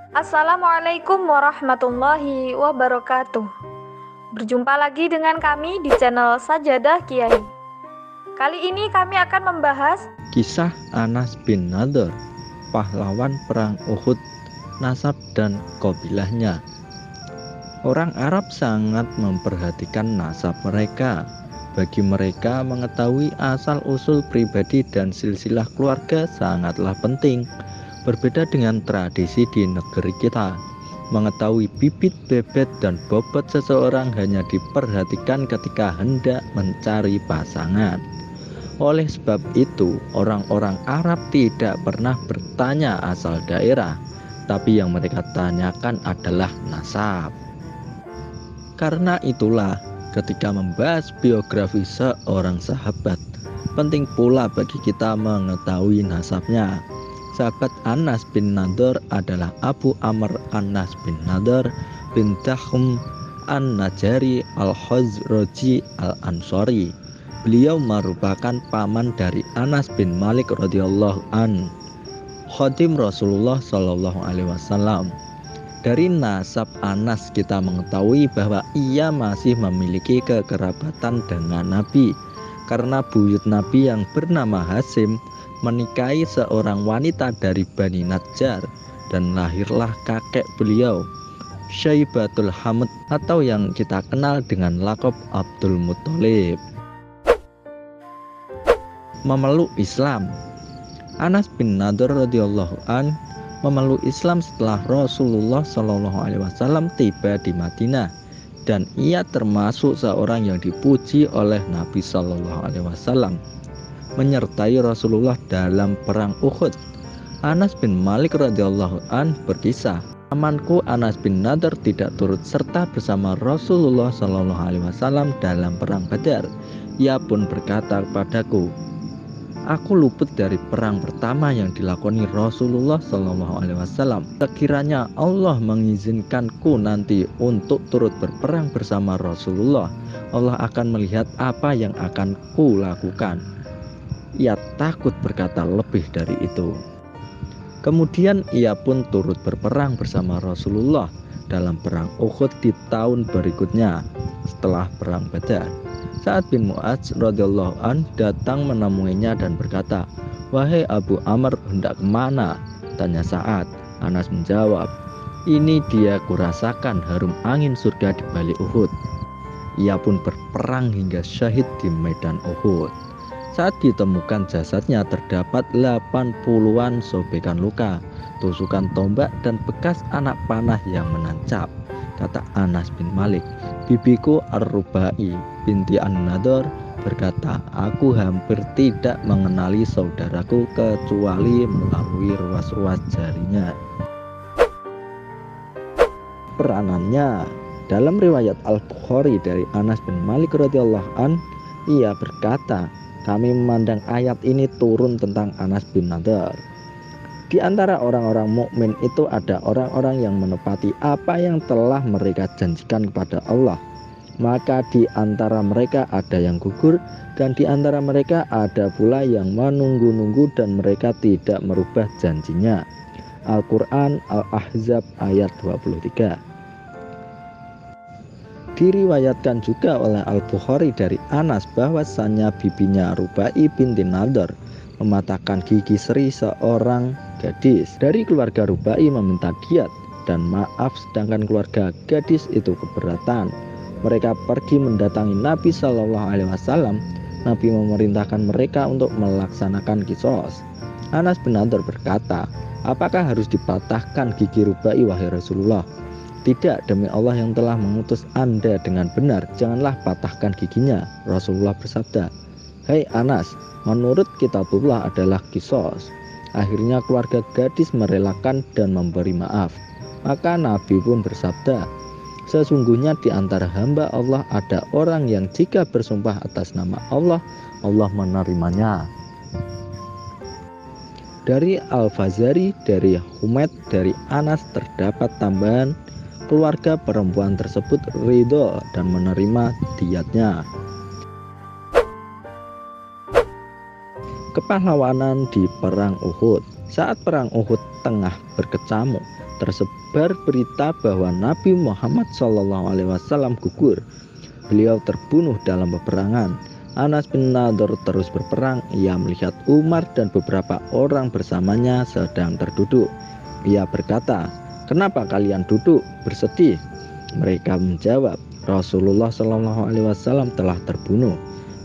Assalamualaikum warahmatullahi wabarakatuh. Berjumpa lagi dengan kami di channel Sajadah Kiai. Kali ini kami akan membahas Kisah Anas bin Nadhr, pahlawan perang Uhud, nasab dan kabilahnya. Orang Arab sangat memperhatikan nasab mereka. Bagi mereka, mengetahui asal-usul pribadi dan silsilah keluarga sangatlah penting. Berbeda dengan tradisi di negeri kita, mengetahui bibit, bebet, dan bobot seseorang hanya diperhatikan ketika hendak mencari pasangan. Oleh sebab itu, orang-orang Arab tidak pernah bertanya asal daerah, tapi yang mereka tanyakan adalah nasab. Karena itulah, ketika membahas biografi seorang sahabat, penting pula bagi kita mengetahui nasabnya. Sahabat Anas bin Nadhr adalah Abu Amr Anas bin Nadhr bin Dahm an-Najari al-Khazraji al-Ansari. Beliau merupakan paman dari Anas bin Malik radhiyallahu an, khadim Rasulullah Shallallahu alaihi wasallam. Dari nasab Anas kita mengetahui bahwa ia masih memiliki kekerabatan dengan Nabi, karena buyut Nabi yang bernama Hasim menikahi seorang wanita dari Bani Najjar, dan lahirlah kakek beliau, Syaibatul Hamd, atau yang kita kenal dengan lakop Abdul Muthalib. Memeluk Islam. Anas bin Nadhr radhiyallahu an memeluk Islam setelah Rasulullah Shallallahu alaihi wasallam tiba di Madinah, dan ia termasuk seorang yang dipuji oleh Nabi Shallallahu alaihi wasallam, menyertai Rasulullah dalam perang Uhud. Anas bin Malik radhiyallahu an berkisah, pamanku Anas bin Nadhr tidak turut serta bersama Rasulullah Shallallahu alaihi wasallam dalam perang Badar. Ia pun berkata kepadaku, aku luput dari perang pertama yang dilakoni Rasulullah Shallallahu alaihi wasallam. Sekiranya Allah mengizinkanku nanti untuk turut berperang bersama Rasulullah, Allah akan melihat apa yang akan ku lakukan. Ia takut berkata lebih dari itu. Kemudian ia pun turut berperang bersama Rasulullah dalam perang Uhud di tahun berikutnya setelah perang Badar. Sa'ad bin Mu'adz radhiyallahu an datang menemuinya dan berkata, wahai Abu Amr, hendak kemana? Tanya Sa'ad. Anas menjawab, ini dia kurasakan harum angin surga di balik Uhud. Ia pun berperang hingga syahid di medan Uhud. Saat ditemukan jasadnya terdapat 80-an sobekan luka, tusukan tombak, dan bekas anak panah yang menancap. Kata Anas bin Malik, bibiku Ar-Rubai binti An-Nadhr berkata, aku hampir tidak mengenali saudaraku kecuali melalui ruas-ruas jarinya. Peranannya dalam riwayat Al-Bukhari dari Anas bin Malik radhiyallahu an, ia berkata, kami memandang ayat ini turun tentang Anas bin Nadhr. Di antara orang-orang mukmin itu ada orang-orang yang menepati apa yang telah mereka janjikan kepada Allah. Maka di antara mereka ada yang gugur, dan di antara mereka ada pula yang menunggu-nunggu dan mereka tidak merubah janjinya. Al-Quran Al-Ahzab ayat 23. Diriwayatkan juga oleh Al-Bukhari dari Anas bahwasannya bibinya Rubai binti Nadhr mematahkan gigi seri seorang gadis. Dari keluarga Rubai meminta diat dan maaf, sedangkan keluarga gadis itu keberatan. Mereka pergi mendatangi Nabi Shallallahu alaihi wasallam. Nabi memerintahkan mereka untuk melaksanakan qisas. Anas bin Nadhr berkata, apakah harus dipatahkan gigi Rubai wahai Rasulullah? Tidak, demi Allah yang telah mengutus Anda dengan benar, janganlah patahkan giginya. Rasulullah bersabda, hai Anas, menurut kitabullah adalah qisas. Akhirnya keluarga gadis merelakan dan memberi maaf. Maka Nabi pun bersabda, sesungguhnya di antara hamba Allah ada orang yang jika bersumpah atas nama Allah, Allah menerimanya. Dari Al-Fazari, dari Humaid, dari Anas terdapat tambahan, keluarga perempuan tersebut ridho dan menerima diatnya. Kepahlawanan di perang Uhud. Saat perang Uhud tengah berkecamuk, tersebar berita bahwa Nabi Muhammad SAW gugur. Beliau terbunuh dalam peperangan. Anas bin Nadhr terus berperang. Ia melihat Umar dan beberapa orang bersamanya sedang terduduk. Ia berkata, "Kenapa kalian duduk bersedih?" Mereka menjawab, "Rasulullah SAW telah terbunuh.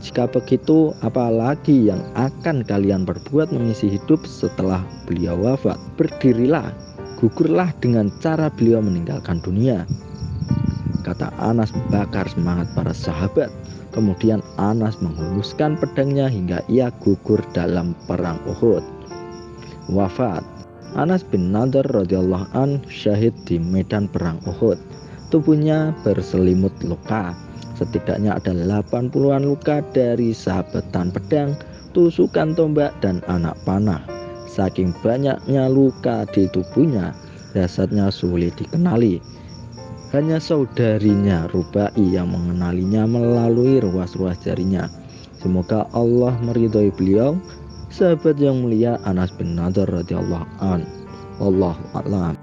Jika begitu, apalagi yang akan kalian perbuat mengisi hidup setelah beliau wafat? Berdirilah, gugurlah dengan cara beliau meninggalkan dunia." Kata Anas membakar semangat para sahabat. Kemudian Anas menghuluskan pedangnya hingga ia gugur dalam perang Uhud. Wafat. Anas bin Nadhr radhiyallahu an syahid di medan perang Uhud. Tubuhnya berselimut luka. Setidaknya ada 80-an luka dari sabetan pedang, tusukan tombak, dan anak panah. Saking banyaknya luka di tubuhnya, jasadnya sulit dikenali. Hanya saudarinya Rubai yang mengenalinya melalui ruas-ruas jarinya. Semoga Allah meridhoi beliau, sahabat yang mulia Anas bin Nadhr radhiyallahu an. Wallahu a'lam.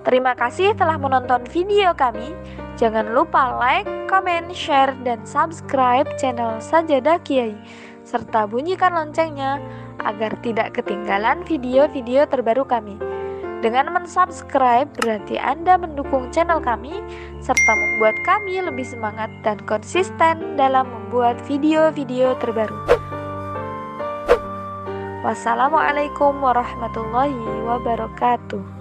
Terima kasih telah menonton video kami. Jangan lupa like, comment, share, dan subscribe channel Sajadah Kiai, serta bunyikan loncengnya agar tidak ketinggalan video-video terbaru kami. Dengan mensubscribe berarti Anda mendukung channel kami serta membuat kami lebih semangat dan konsisten dalam membuat video-video terbaru. Wassalamualaikum warahmatullahi wabarakatuh.